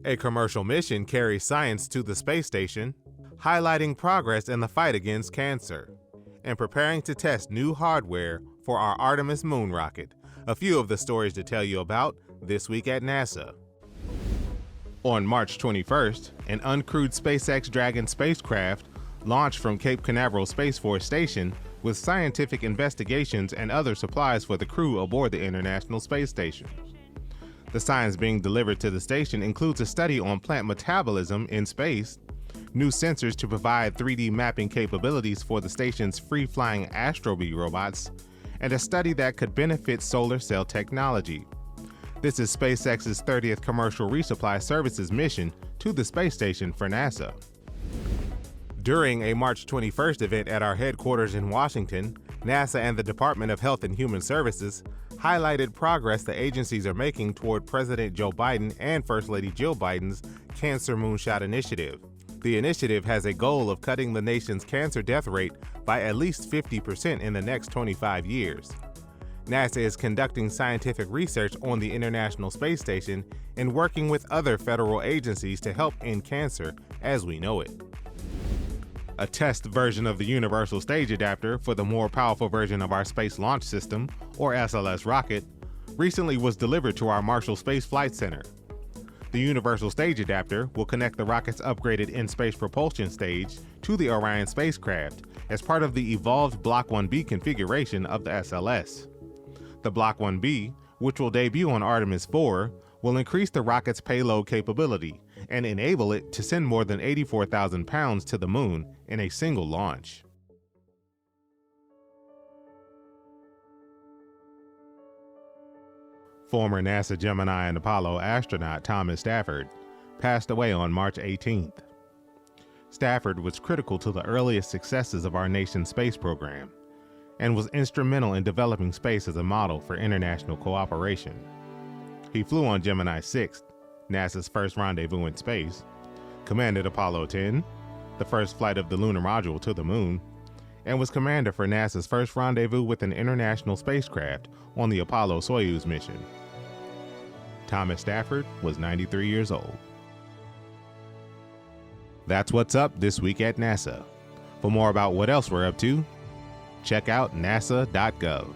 A commercial mission carries science to the space station, highlighting progress in the fight against cancer, and preparing to test new hardware for our Artemis Moon rocket. A few of the stories to tell you about this week at NASA. On March 21st, an uncrewed SpaceX Dragon spacecraft launched from Cape Canaveral Space Force Station with scientific investigations and other supplies for the crew aboard the International Space Station. The science being delivered to the station includes a study on plant metabolism in space, new sensors to provide 3D mapping capabilities for the station's free-flying Astrobee robots, and a study that could benefit solar cell technology. This is SpaceX's 30th commercial resupply services mission to the space station for NASA. During a March 21st event at our headquarters in Washington, NASA and the Department of Health and Human Services highlighted progress the agencies are making toward President Joe Biden and First Lady Jill Biden's Cancer Moonshot Initiative. The initiative has a goal of cutting the nation's cancer death rate by at least 50% in the next 25 years. NASA is conducting scientific research on the International Space Station and working with other federal agencies to help end cancer as we know it. A test version of the Universal Stage Adapter for the more powerful version of our Space Launch System, or SLS rocket, recently was delivered to our Marshall Space Flight Center. The Universal Stage Adapter will connect the rocket's upgraded in-space propulsion stage to the Orion spacecraft as part of the evolved Block 1B configuration of the SLS. The Block 1B, which will debut on Artemis 4, will increase the rocket's payload capability and enable it to send more than 84,000 pounds to the moon in a single launch. Former NASA Gemini and Apollo astronaut Thomas Stafford passed away on March 18th. Stafford was critical to the earliest successes of our nation's space program and was instrumental in developing space as a model for international cooperation. He flew on Gemini 6, NASA's first rendezvous in space, commanded Apollo 10, the first flight of the lunar module to the moon, and was commander for NASA's first rendezvous with an international spacecraft on the Apollo-Soyuz mission. Thomas Stafford was 93 years old. That's what's up this week at NASA. For more about what else we're up to, check out nasa.gov.